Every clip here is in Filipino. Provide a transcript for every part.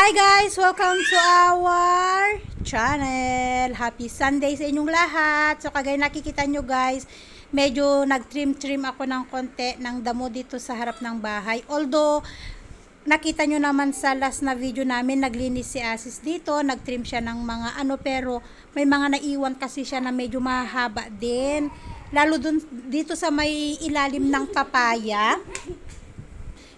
Hi guys! Welcome to our channel. Happy Sunday sa inyong lahat. So kagaya nakikita nyo guys, medyo nag-trim ako ng konti ng damo dito sa harap ng bahay. Although, nakita nyo naman sa last na video namin, naglinis si Asis dito, nag-trim siya ng mga pero may mga naiwan kasi siya na medyo mahaba din. Lalo dito sa may ilalim ng papaya.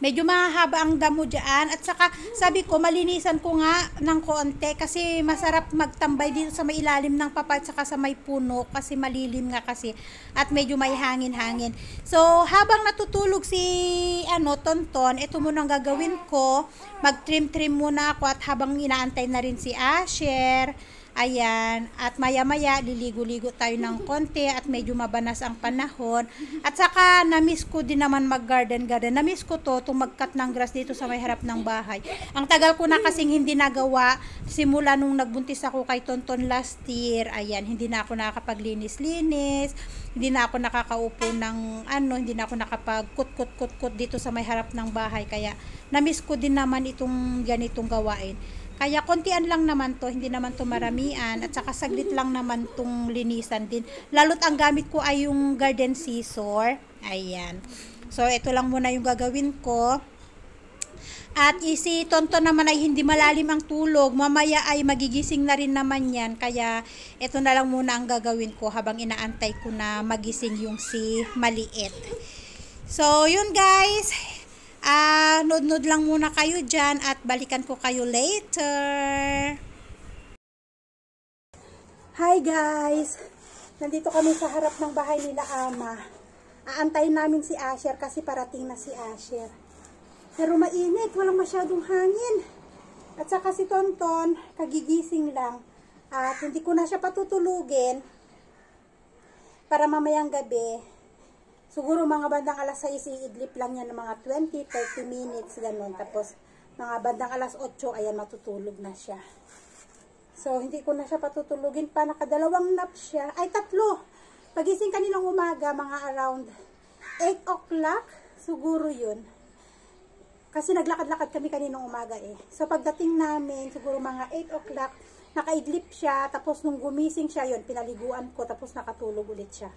Medyo mahaba ang damo dyan. At saka, sabi ko, malinisan ko nga ng konti kasi masarap magtambay dito sa may ilalim ng papaya at saka sa may puno kasi malilim nga kasi. At medyo may hangin-hangin. So, habang natutulog si Tonton, ito muna ang gagawin ko. Mag-trim-trim muna ako at habang inaantay na rin si Asher. Ayan, at maya-maya liligo-ligo tayo ng konti at medyo mabanas ang panahon. At saka na-miss ko din naman mag-garden. Na-miss ko itong mag-cut ng grass dito sa may harap ng bahay. Ang tagal ko na kasing hindi nagawa simula nung nagbuntis ako kay Tonton last year. Ayan, hindi na ako nakakapaglinis-linis, hindi na ako nakakaupo ng hindi na ako nakapag-kut-kut-kut dito sa may harap ng bahay. Kaya na-miss ko din naman itong ganitong gawain. Kaya kontian lang naman to, hindi naman to maramian at saka saglit lang naman tong linisan din. Lalo't ang gamit ko ay yung garden scissor. Ayan. So ito lang muna yung gagawin ko. At si Tonton naman ay hindi malalim ang tulog. Mamaya ay magigising na rin naman yan. Kaya ito na lang muna ang gagawin ko habang inaantay ko na magising yung si maliit. So yun guys. Nod-nod lang muna kayo dyan at balikan ko kayo later. Hi guys! Nandito kami sa harap ng bahay nila Ama. Aantayin namin si Asher kasi parating na si Asher. Pero mainit, walang masyadong hangin. At saka si Tonton, kagigising lang. At hindi ko na siya patutulugin para mamayang gabi. Siguro mga bandang alas 6, iidlip lang yan ng mga 20-30 minutes, ganun. Tapos, mga bandang alas 8, ayan, matutulog na siya. So, hindi ko na siya patutulugin pa. Nakadalawang nap siya. Ay, 3. Pagising kaninang umaga, mga around 8 o'clock, siguro yun. Kasi naglakad-lakad kami kaninang umaga eh. So, pagdating namin, siguro mga 8 o'clock, nakaidlip siya. Tapos, nung gumising siya, yun, pinaliguan ko. Tapos, nakatulog ulit siya.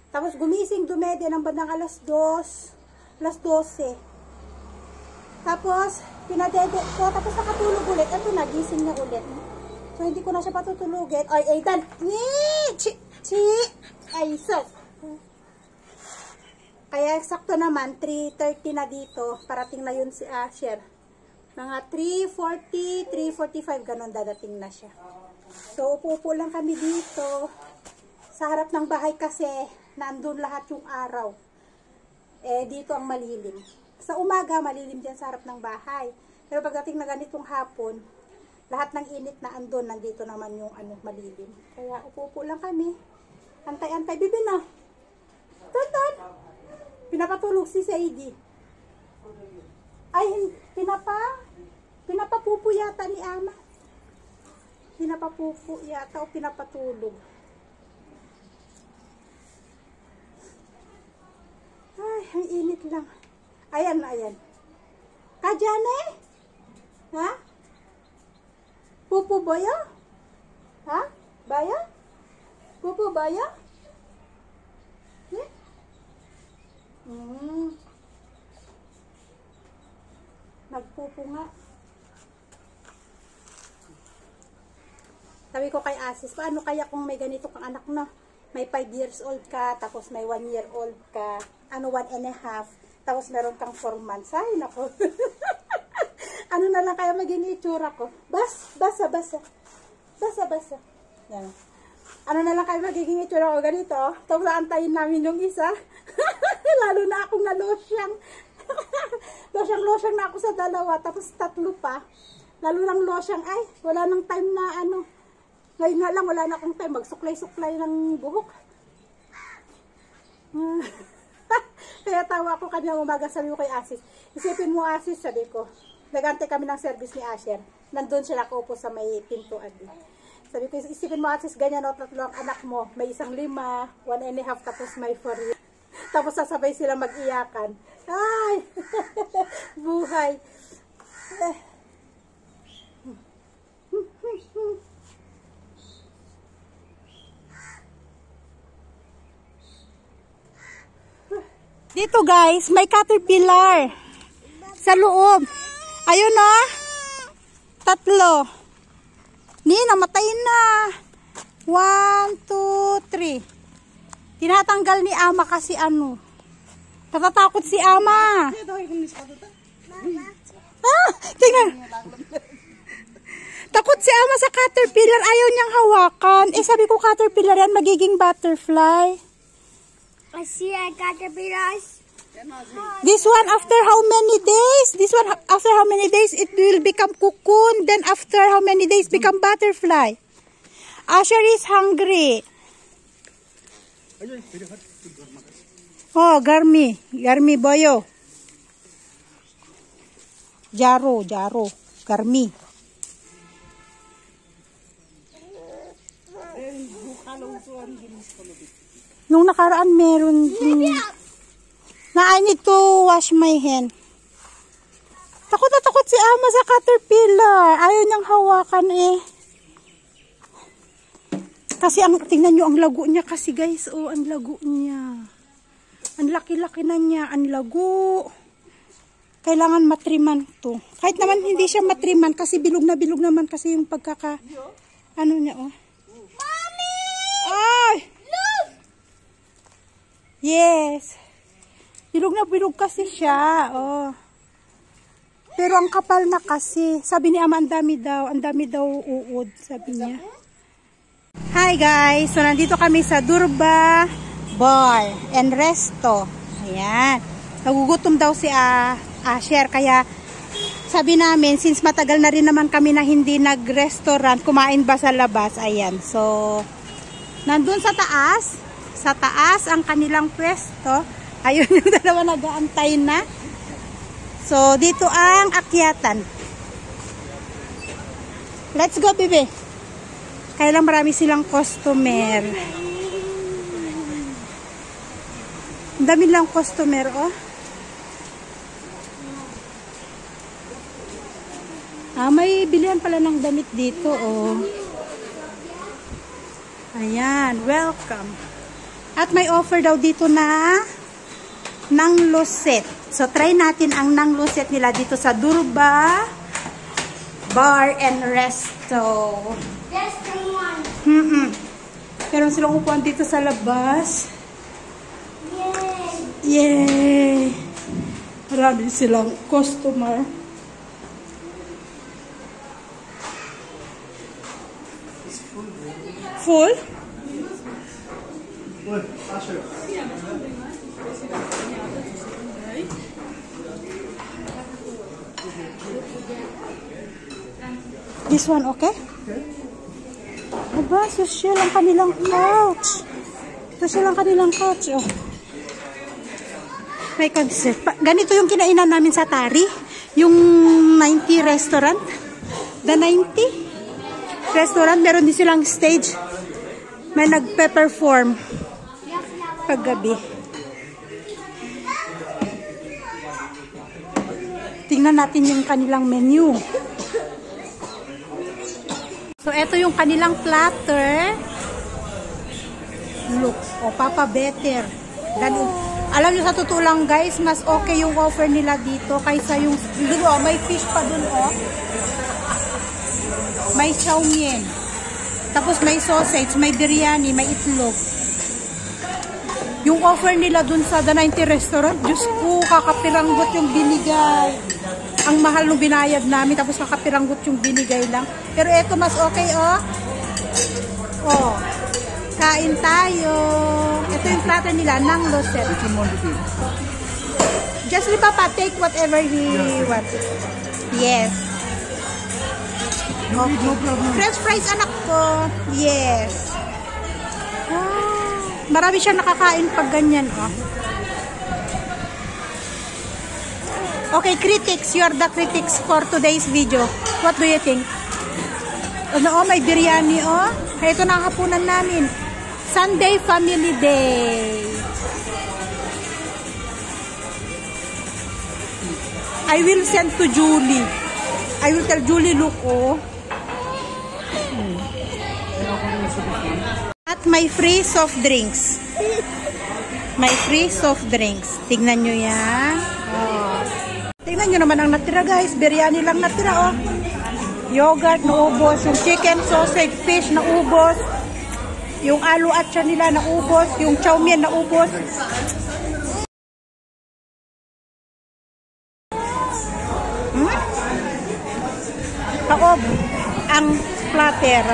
Tapos gumising, dumede ng bandang alas 2, alas 12. Tapos, pinadede ko, tapos nakatulog ulit. Ito, nagising na ulit. So, hindi ko na siya patutulugin. Ay, dan! Ay, sus! Kaya, eksakto naman, 3:30 na dito. Parating na yun si Asher. Mga 3:40, 3:45, ganun dadating na siya. So, upo lang kami dito. Sa harap ng bahay kasi, nandun lahat yung araw. Dito ang malilim. Sa umaga, malilim dyan sa harap ng bahay. Pero pagdating na ganitong hapon, lahat ng init na andun, nandito naman yung malilim. Kaya upo lang kami. Antay-antay. Bibi na. Tonton! Pinapatulog si Sadie. Ay, pinapapupo yata ni Ama. Pinapapupo yata o pinapatulog. Ay, ang init lang. Ayan, ayan. Kajane? Ha? Pupu baya? Ha? Baya? Pupu baya? Nagpupo nga. Sabi ko kay Asis, paano kaya kung may ganito kang anak na? May 5 years old ka, tapos may 1 year old ka, 1.5, tapos meron kang 4 months. Ay, nako. Ano na lang kaya maging itsura ko? Basa. Yan. Ano na lang kaya magiging itsura ko? Ganito. Tapos antayin namin yung isa. Lalo na akong nalosyang. Losyang na ako sa 2, tapos 3 pa. Lalo lang losyang, ay, wala nang time na Ngayon nga lang, wala na akong time. Magsuklay-suklay ng buhok. Kaya tawa ako kanyang umaga, sabi ko kay Asis. Isipin mo, Asis, sabi ko. Nagante kami ng service ni Asher. Nandun siya nakaupo sa may pintuan. Sabi ko, isipin mo, Asis, ganyan o 3 ang anak mo. May 1.5, 1.5, tapos may 4. Tapos sasabay sila mag-iyakan. Ay! Buhay! Dito guys, may caterpillar sa loob. Ayun na. 3. Namatay na. 1, 2, 3. Tinatanggal ni ama kasi ano. Natatakot si ama. Tingnan. Takot si ama sa caterpillar. Ayaw niyang hawakan. Sabi ko caterpillar yan, magiging butterfly. I see a caterpillar. This one after how many days? This one after how many days it will become cocoon. Then after how many days become butterfly. Asher is hungry. Oh, Garmi. Garmi boyo. Jaro. Garmi. Nung nakaraan meron din. I need to wash my hand. Takot na takot si ama sa caterpillar. Ayaw niyang hawakan Kasi tingnan nyo ang lago niya kasi guys. Oh, ang lago niya. Ang laki-laki na niya. Ang lago. Kailangan matriman to. Kahit naman hindi siya matriman kasi bilog naman kasi yung pagkaka... Ano niya oh. Mommy! Ay! Look! Yes. Bilog kasi siya. Oh. Pero ang kapal na kasi. Sabi ni ama, ang dami daw uod. Sabi niya. Hi guys. So, nandito kami sa Durba Bar and Resto. Ayan. Nagugutom daw si Asher. Kaya, sabi namin, since matagal na rin naman kami na hindi nag-restaurant, kumain ba sa labas? Ayan. So, nandun sa taas. Sa taas ang kanilang pwesto. Ayun yung dalawa nag-aantay na. So, dito ang akyatan. Let's go, bebe. Kailang marami silang customer. Ang dami lang customer, oh. May bilihan pala ng damit dito, oh. Ayan, welcome. At may offer daw dito na nang luset. So, try natin ang nang luset nila dito sa Durba Bar and Resto. That's the one. Meron silang upuan dito sa labas. Yay! Yay! Marami silang customer. Full? What? Asher. This one, okay? Aba, social ang kanilang couch. Social ang kanilang couch, oh. May concept. Ganito yung kinainan namin sa Tari. Yung 90 restaurant. The 90 restaurant. Meron din silang stage. May nagpe-perform paggabi. Tingnan natin yung kanilang menu. So, ito yung kanilang platter. Look. O, Papa Better. Ganun. Alam nyo, sa totoo lang guys, mas okay yung offer nila dito kaysa yung, dun, oh, may fish pa dun, oh. May chow mein. Tapos may sausage, may biryani, may itlog. Yung offer nila dun sa The 90 Restaurant, Diyos ko, kakapiranggot yung binigay. Ang mahal nung binayad namin, tapos kakapiranggot yung binigay lang. Pero eto mas okay, oh. Oh. Kain tayo. Ito yung platter nila, nang luset. Just let Papa take whatever he wants. Yes. No problem. French fries, anak ko. Yes. Marami siyang nakakain pag ganyan, oh. Okay, critics. You are the critics for today's video. What do you think? Ano, oh, may biryani, oh. Ito na ang hapunan namin. Sunday Family Day. I will send to Julie. I will tell Julie, look, oh. At may free soft drinks. May free soft drinks. Tignan nyo yan. Oh. Tignan nyo naman ang natira guys. Biryani lang natira oh. Yogurt na ubos. Yung chicken, sausage, fish na ubos. Yung alu atcha nila na ubos. Yung chow mein na ubos. Kaob ang platter.